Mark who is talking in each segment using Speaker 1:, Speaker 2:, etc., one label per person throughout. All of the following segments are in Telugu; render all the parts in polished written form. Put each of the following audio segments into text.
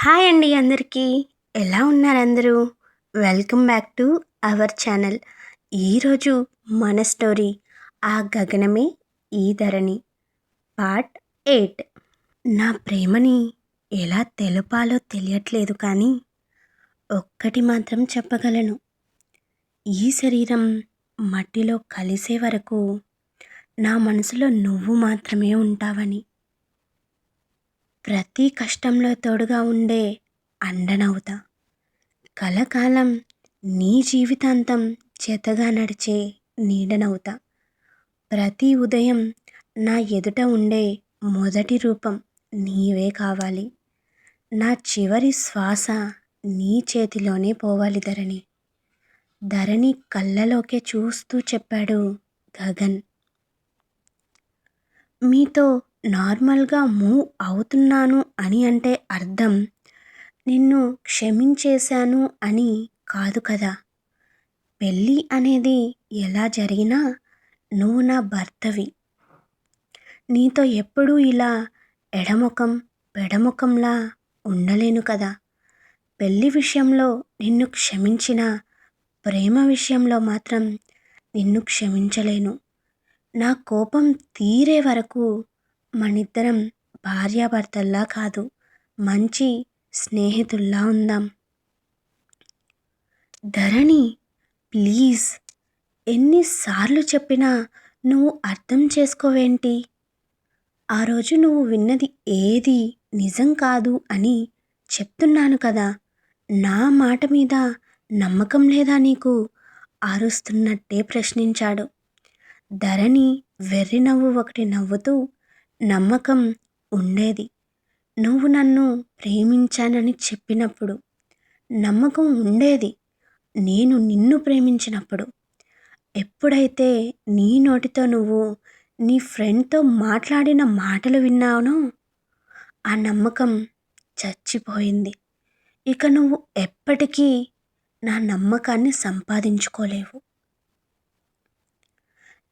Speaker 1: హాయ్ అండి అందరికీ. ఎలా ఉన్నారు అందరూ? Welcome back to our channel. ఈరోజు మన స్టోరీ ఆ గగనమే ఈ ధరణి పార్ట్ 8. నా ప్రేమని ఎలా తెలపాలో తెలియట్లేదు కానీ ఒక్కటి మాత్రం చెప్పగలను. ఈ శరీరం మట్టిలో కలిసే వరకు నా మనసులో నువ్వు మాత్రమే ఉంటావని. ప్రతి కష్టంలో తోడుగా ఉండే అండనవుతా. కలకాలం నీ జీవితాంతం జతగా నడిచే నీడనవుతా. ప్రతి ఉదయం నా ఎదుట ఉండే మొదటి రూపం నీవే కావాలి. నా చివరి శ్వాస నీ చేతిలోనే పోవాలి ధరణి. ధరణి కళ్ళలోకే చూస్తూ చెప్పాడు గగన్. మీతో నార్మల్గా మూవ్ అవుతున్నాను అని అంటే అర్థం నిన్ను క్షమించేశాను అని కాదు కదా. పెళ్ళి అనేది ఎలా జరిగినా నువ్వు నా భర్తవి. నీతో ఎప్పుడూ ఇలా ఎడముఖం పెడముఖంలా ఉండలేను కదా. పెళ్ళి విషయంలో నిన్ను క్షమించిన ప్రేమ విషయంలో మాత్రం నిన్ను క్షమించలేను. నా కోపం తీరే వరకు మనిద్దరం భార్యాభర్తల్లా కాదు, మంచి స్నేహితుల్లా ఉందాం. ధరణి, ప్లీజ్, ఎన్నిసార్లు చెప్పినా నువ్వు అర్థం చేసుకోవేంటి? ఆ రోజు నువ్వు విన్నది ఏది నిజం కాదు అని చెప్తున్నాను కదా. నా మాట మీద నమ్మకం లేదా నీకు? అరుస్తున్నట్టే ప్రశ్నించాడు. ధరణి వెర్రి నవ్వు ఒకటి నవ్వుతూ, నమ్మకం ఉండేది నువ్వు నన్ను ప్రేమించానని చెప్పినప్పుడు, నమ్మకం ఉండేది నేను నిన్ను ప్రేమించినప్పుడు. ఎప్పుడైతే నీ నోటితో నువ్వు నీ ఫ్రెండ్తో మాట్లాడిన మాటలు విన్నానో ఆ నమ్మకం చచ్చిపోయింది. ఇక నువ్వు ఎప్పటికీ నా నమ్మకాన్ని సంపాదించుకోలేవు.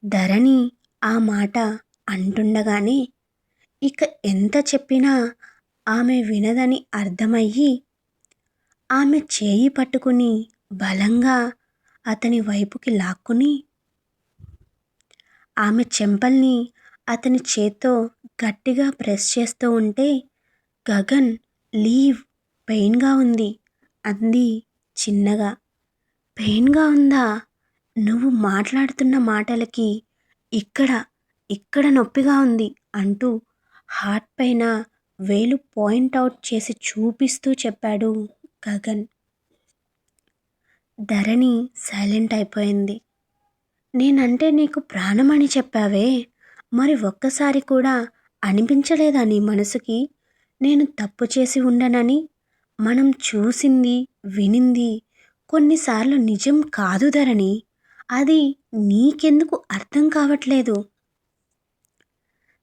Speaker 1: ధరణి ఆ మాట అంటుండగానే ఇక ఎంత చెప్పినా ఆమె వినదని అర్థమయ్యి ఆమె చేయి పట్టుకుని బలంగా అతని వైపుకి లాక్కుని ఆమె చెంపల్ని అతని చేత్తో గట్టిగా ప్రెస్ చేస్తూ ఉంటే, గగన్, లీవ్, పెయిన్గా ఉంది అంది చిన్నగా. పెయిన్గా ఉందా? నువ్వు మాట్లాడుతున్న మాటలకి ఇక్కడ నొప్పిగా ఉంది అంటూ హార్ట్ పైన వేలు పాయింట్అవుట్ చేసి చూపిస్తూ చెప్పాడు గగన్. ధరణి సైలెంట్ అయిపోయింది. నేనంటే నీకు ప్రాణమని చెప్పావే, మరి ఒక్కసారి కూడా అనిపించలేదా నీ మనసుకి నేను తప్పు చేసి ఉండనని? మనం చూసింది వినింది కొన్నిసార్లు నిజం కాదు ధరణి. అది నీకెందుకు అర్థం కావట్లేదు?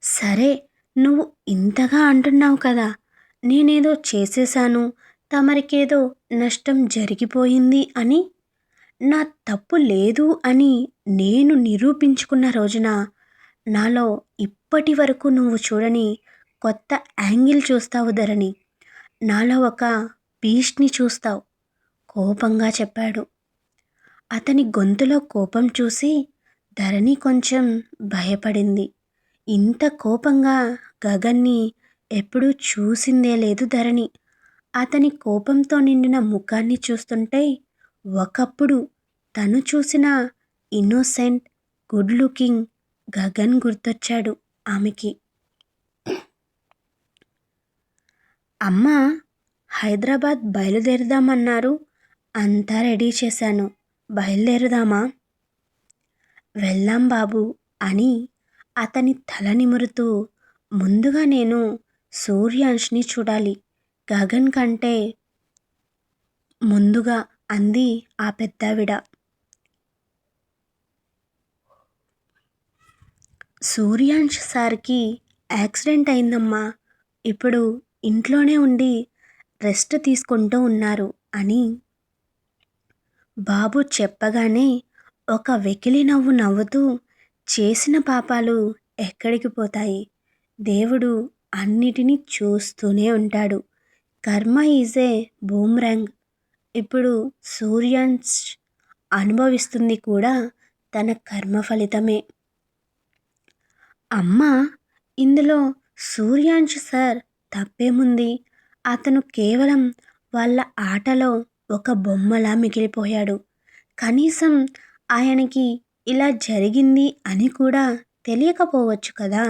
Speaker 1: సరే, నువ్వు ఇంతగా అంటున్నావు కదా, నేనేదో చేసేశాను, తమరికేదో నష్టం జరిగిపోయింది అని. నా తప్పు లేదు అని నేను నిరూపించుకున్న రోజున నాలో ఇప్పటి వరకు నువ్వు చూడని కొత్త యాంగిల్ చూస్తావు ధరణి. నాలో ఒక బీస్ట్ని చూస్తావు, కోపంగా చెప్పాడు. అతని గొంతులో కోపం చూసి ధరణి కొంచెం భయపడింది. ఇంత కోపంగా గగన్ని ఎప్పుడూ చూసిందే లేదు ధరణి. అతని కోపంతో నిండిన ముఖాన్ని చూస్తుంటే ఒకప్పుడు తను చూసిన ఇన్నోసెంట్, గుడ్ లుకింగ్ గగన్ గుర్తొచ్చాడు ఆమెకి. అమ్మ, హైదరాబాద్ బయలుదేరదామన్నారు, అంతా రెడీ చేశాను, బయలుదేరుదామా? వెళ్దాం బాబు అని అతని తల నిమురుతూ, ముందుగా నేను సూర్యాంష్ని చూడాలి, గగన్ కంటే ముందుగా అంది ఆ పెద్దావిడ. సూర్యాంష్ సార్కి యాక్సిడెంట్ అయిందమ్మా, ఇప్పుడు ఇంట్లోనే ఉండి రెస్ట్ తీసుకుంటూ ఉన్నారు అని బాబు చెప్పగానే ఒక వెకిలి నవ్వు నవ్వుతూ, చేసిన పాపాలు ఎక్కడికి పోతాయి, దేవుడు అన్నిటినీ చూస్తూనే ఉంటాడు, కర్మ ఈజ్ ఏ బూమ్రాంగ్. ఇప్పుడు సూర్యాంశ్ అనుభవిస్తుంది కూడా తన కర్మ ఫలితమే. అమ్మా, ఇందులో సూర్యాంశ్ సార్ తప్పేముంది? అతను కేవలం వాళ్ళ ఆటలో ఒక బొమ్మలా మిగిలిపోయాడు. కనీసం ఆయనకి ఇలా జరిగింది అని కూడా తెలియకపోవచ్చు కదా.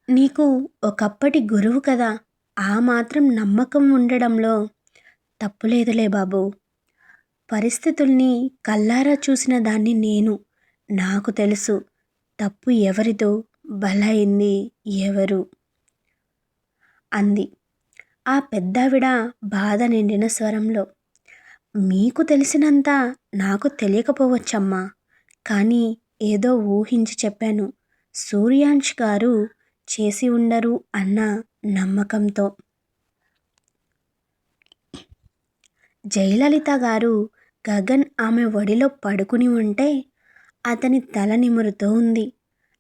Speaker 1: నీకు ఒకప్పటి గురువు కదా, ఆ మాత్రం నమ్మకం ఉండడంలో తప్పులేదులే బాబు. పరిస్థితుల్ని కళ్ళారా చూసిన దాన్ని నేను. నాకు తెలుసు తప్పు ఎవరిదో, బలైంది ఎవరు అంది ఆ పెద్దావిడ బాధ నిండిన స్వరంలో. మీకు తెలిసినంత నాకు తెలియకపోవచ్చమ్మా, కానీ ఏదో ఊహించి చెప్పాను. సూర్యాంశ్ గారు చేసి ఉండరు అన్న నమ్మకంతో. జయలలిత గారు గగన్ ఆమె ఒడిలో పడుకుని ఉంటే అతని తల నిమురుతూ ఉంది.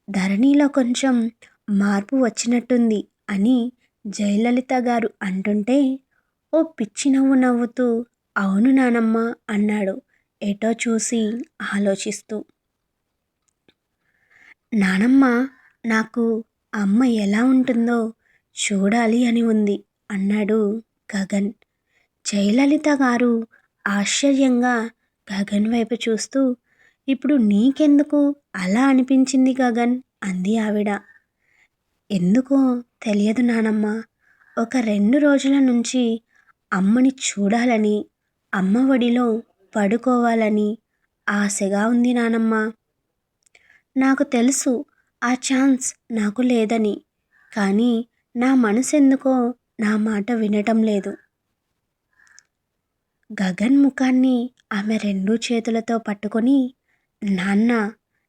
Speaker 1: ధరణిలో కొంచెం మార్పు వచ్చినట్టుంది అని జయలలిత గారు అంటుంటే ఓ పిచ్చి నవ్వు నవ్వుతూ అవును నానమ్మ అన్నాడు, ఎటో చూసి ఆలోచిస్తూ. నానమ్మ, నాకు అమ్మ ఎలా ఉంటుందో చూడాలి అని ఉంది అన్నాడు గగన్. జయలలిత గారు ఆశ్చర్యంగా గగన్ వైపు చూస్తూ, ఇప్పుడు నీకెందుకు అలా అనిపించింది గగన్ అంది ఆవిడ. ఎందుకో తెలియదు నానమ్మ, ఒక 2 రోజుల నుంచి అమ్మని చూడాలని, అమ్మ ఒడిలో పడుకోవాలని ఆశగా ఉంది నానమ్మ. నాకు తెలుసు ఆ ఛాన్స్ నాకు లేదని, కానీ నా మనసెందుకో నా మాట వినటం లేదు. గగన్ ముఖాన్ని ఆమె 2 చేతులతో పట్టుకొని, నాన్న,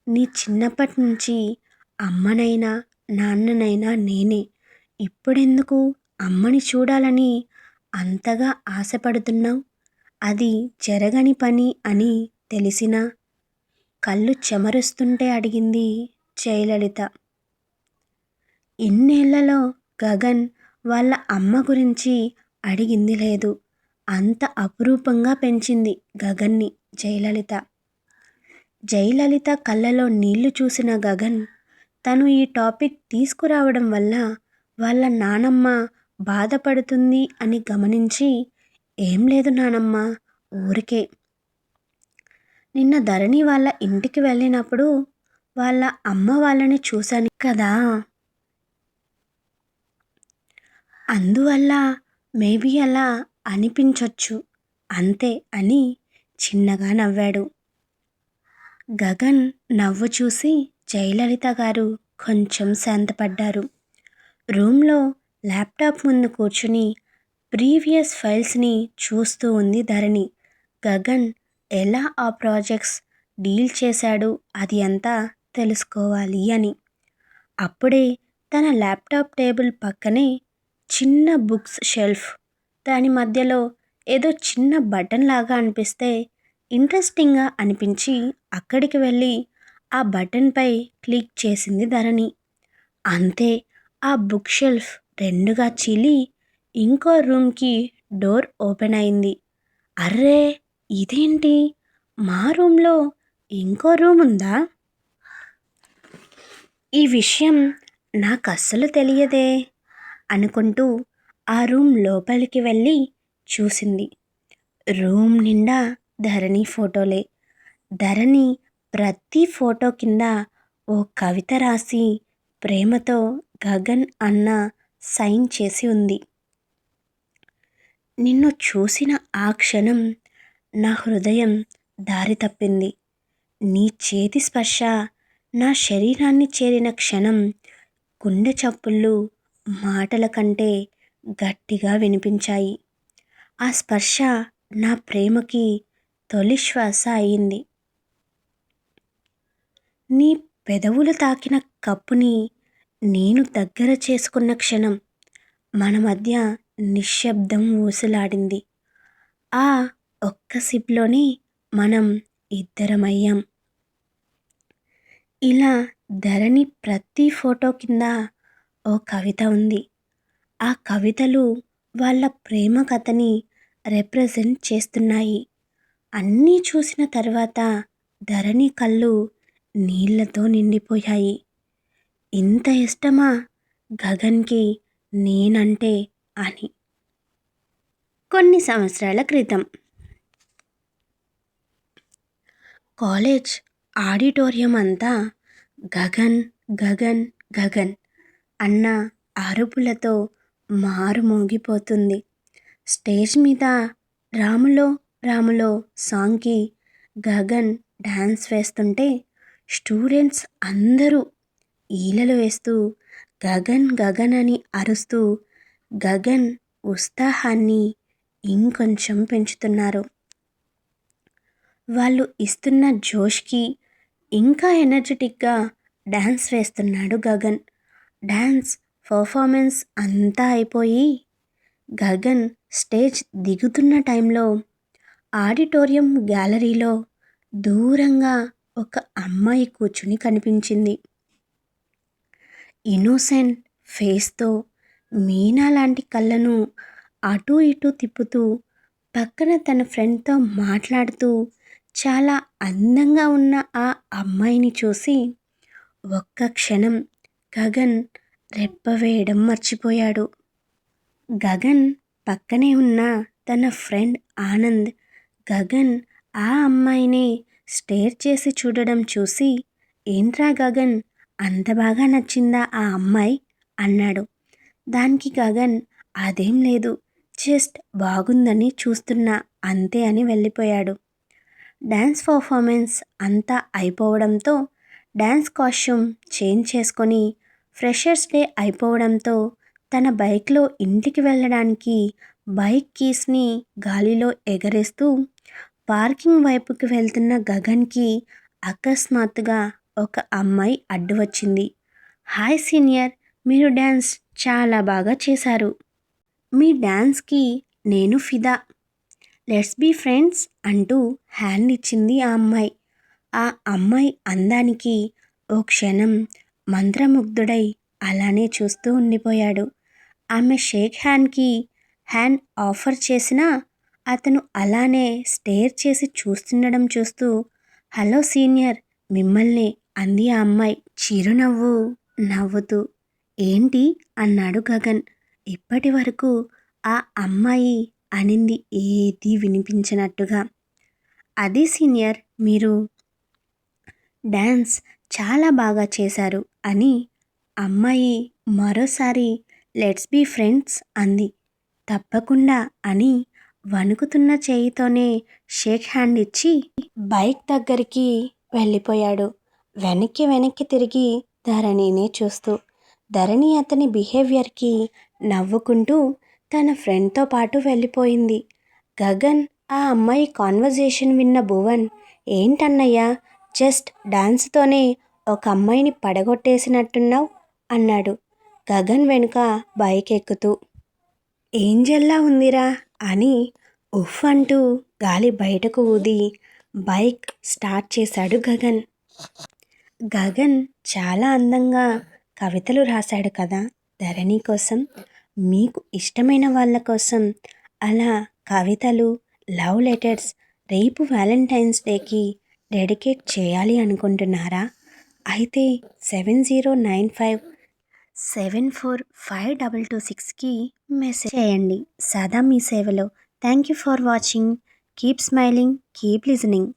Speaker 1: నీ చిన్నప్పటి నుంచి అమ్మనైనా నాన్ననైనా నేనే. ఇప్పుడెందుకు అమ్మని చూడాలని అంతగా ఆశపడుతున్నావు? అది జరగని పని అని తెలిసినా కళ్ళు చెమరుస్తుంటే అడిగింది జయలలిత. ఇన్నేళ్లలో గగన్ వాళ్ళ అమ్మ గురించి అడిగింది లేదు. అంత అపురూపంగా పెంచింది గగన్ని జయలలిత. జయలలిత కళ్ళలో నీళ్లు చూసిన గగన్ తను ఈ టాపిక్ తీసుకురావడం వల్ల వాళ్ళ నానమ్మ బాధపడుతుంది అని గమనించి, ఏం లేదు నానమ్మ, ఊరికే నిన్న ధరణి వాళ్ళ ఇంటికి వెళ్ళినప్పుడు వాళ్ళ అమ్మ వాళ్ళని చూశాను కదా, అందువల్ల మేబీ అలా అనిపించొచ్చు అంతే అని చిన్నగా నవ్వాడు. గగన్ నవ్వు చూసి జయలలిత గారు కొంచెం శాంతపడ్డారు. రూమ్లో ల్యాప్టాప్ ముందు కూర్చుని ప్రీవియస్ ఫైల్స్ని చూస్తూ ఉంది ధరణి. గగన్ ఎలా ఆ ప్రాజెక్ట్స్ డీల్ చేశాడు అది అంతా తెలుసుకోవాలి అని. అప్పుడే తన ల్యాప్టాప్ టేబుల్ పక్కనే చిన్న బుక్స్ షెల్ఫ్, దాని మధ్యలో ఏదో చిన్న బటన్ లాగా అనిపిస్తే ఇంట్రెస్టింగ్గా అనిపించి అక్కడికి వెళ్ళి ఆ బటన్పై క్లిక్ చేసింది ధరణి. అంతే, ఆ బుక్ షెల్ఫ్ 2గా చీలి ఇంకో రూమ్కి డోర్ ఓపెన్ అయింది. అర్రే, ఇదేంటి, మా రూమ్లో ఇంకో రూమ్ ఉందా? ఈ విషయం నాకు అస్సలు తెలియదే అనుకుంటూ ఆ రూమ్ లోపలికి వెళ్ళి చూసింది. రూమ్ నిండా ధరణి ఫోటోలే. ధరణి ప్రతి ఫోటో కింద ఓ కవిత రాసి ప్రేమతో గగన్ అన్న సైన్ చేసి ఉంది. నిన్ను చూసిన ఆ క్షణం నా హృదయం దారి తప్పింది. నీ చేతి స్పర్శ నా శరీరాన్ని చేరిన క్షణం గుండె చప్పుళ్ళు మాటల కంటే గట్టిగా వినిపించాయి. ఆ స్పర్శ నా ప్రేమకి తొలి శ్వాస అయింది. నీ పెదవులు తాకిన కప్పుని నేను దగ్గర చేసుకున్న క్షణం మన మధ్య నిశ్శబ్దం ఊసులాడింది. ఆ ఒక్క సిప్లోనే మనం ఇద్దరమయ్యాం. ఇలా ధరణి ప్రతి ఫోటో కింద ఓ కవిత ఉంది. ఆ కవితలు వాళ్ళ ప్రేమ కథని రిప్రజెంట్ చేస్తున్నాయి. అన్నీ చూసిన తర్వాత ధరణి కళ్ళు నీళ్లతో నిండిపోయాయి. ఇంత ఇష్టమా గగన్కి నేనంటే అని. కొన్ని సంవత్సరాల క్రితం కాలేజ్ ఆడిటోరియం అంతా గగన్ గగన్ గగన్ అన్న అరుపులతో మారుమోగిపోతుంది. స్టేజ్ మీద రాములో రాములో సాంగ్కి గగన్ డ్యాన్స్ వేస్తుంటే స్టూడెంట్స్ అందరూ ఈలలు వేస్తూ గగన్ గగన్ అని అరుస్తూ గగన్ ఉత్సాహాన్ని ఇంకొంచెం పెంచుతున్నారు. వాళ్ళు ఇస్తున్న జోష్కి ఇంకా ఎనర్జెటిక్గా డ్యాన్స్ వేస్తున్నాడు గగన్. డ్యాన్స్ పర్ఫార్మెన్స్ అంతా అయిపోయి గగన్ స్టేజ్ దిగుతున్న టైంలో ఆడిటోరియం గ్యాలరీలో దూరంగా ఒక అమ్మాయి కూర్చుని కనిపించింది. ఇన్నోసెంట్ ఫేస్తో మీనా లాంటి కళ్ళను అటూ ఇటూ తిప్పుతూ పక్కన తన ఫ్రెండ్తో మాట్లాడుతూ చాలా అందంగా ఉన్న ఆ అమ్మాయిని చూసి ఒక్క క్షణం గగన్ రెప్ప వేయడం మర్చిపోయాడు. గగన్ పక్కనే ఉన్న తన ఫ్రెండ్ ఆనంద్ గగన్ ఆ అమ్మాయిని స్టేర్ చేసి చూడడం చూసి, ఏంట్రా గగన్, అంత బాగా నచ్చిందా ఆ అమ్మాయి అన్నాడు. దానికి గగన్, అదేం లేదు, జస్ట్ బాగుందని చూస్తున్నా అంతే అని వెళ్ళిపోయాడు. డ్యాన్స్ పర్ఫార్మెన్స్ అంతా అయిపోవడంతో డ్యాన్స్ కాస్ట్యూమ్ చేంజ్ చేసుకొని ఫ్రెషర్స్ డే అయిపోవడంతో తన బైక్లో ఇంటికి వెళ్ళడానికి బైక్ కీస్ని గాలిలో ఎగరేస్తూ పార్కింగ్ వైపుకి వెళ్తున్న గగన్కి అకస్మాత్తుగా ఒక అమ్మాయి అడ్డు వచ్చింది. హాయ్ సీనియర్, మీరు డ్యాన్స్ చాలా బాగా చేశారు. మీ డ్యాన్స్కి నేను ఫిదా. లెట్స్ బీ ఫ్రెండ్స్ అంటూ హ్యాండ్ ఇచ్చింది ఆ అమ్మాయి. ఆ అమ్మాయి అందానికి ఓ క్షణం మంత్రముగ్ధుడై అలానే చూస్తూ ఉండిపోయాడు. ఆమె షేక్ హ్యాండ్కి హ్యాండ్ ఆఫర్ చేసినా అతను అలానే స్టేర్ చేసి చూస్తుండడం చూస్తూ, హలో సీనియర్, మిమ్మల్ని అంది ఆ అమ్మాయి చిరునవ్వు నవ్వుతూ. ఏంటి అన్నాడు గగన్. ఇప్పటి వరకు ఆ అమ్మాయి అనింది ఏదీ వినిపించినట్టుగా. అది సీనియర్, మీరు డ్యాన్స్ చాలా బాగా చేశారు అని అమ్మాయి మరోసారి లెట్స్ బీ ఫ్రెండ్స్ అంది. తప్పకుండా అని వణుకుతున్న చేయితోనే షేక్ హ్యాండ్ ఇచ్చి బైక్ దగ్గరికి వెళ్ళిపోయాడు. వెనక్కి తిరిగి ధరణినే చూస్తూ. ధరణి అతని బిహేవియర్కి నవ్వుకుంటూ తన ఫ్రెండ్తో పాటు వెళ్ళిపోయింది. గగన్ ఆ అమ్మాయి కాన్వర్జేషన్ విన్న భువన్, ఏంటన్నయ్యా, జస్ట్ డాన్స్తోనే ఒక అమ్మాయిని పడగొట్టేసినట్టున్నావు అన్నాడు గగన్ వెనుక బైక్ ఎక్కుతూ. ఏంజెల్లా ఉందిరా అని ఉఫ్ అంటూ గాలి బయటకు ఊది బైక్ స్టార్ట్ చేశాడు గగన్. గగన్ చాలా అందంగా కవితలు రాశాడు కదా ధరణి కోసం. మీకు ఇష్టమైన వాళ్ళ కోసం అలా కవితలు, లవ్ లెటర్స్ రేపు వ్యాలంటైన్స్ డేకి డెడికేట్ చేయాలి అనుకుంటున్నారా? అయితే 7095745226కి మెసేజ్ చేయండి. సదా మీ సేవలో. Thank you for watching. Keep smiling, keep listening.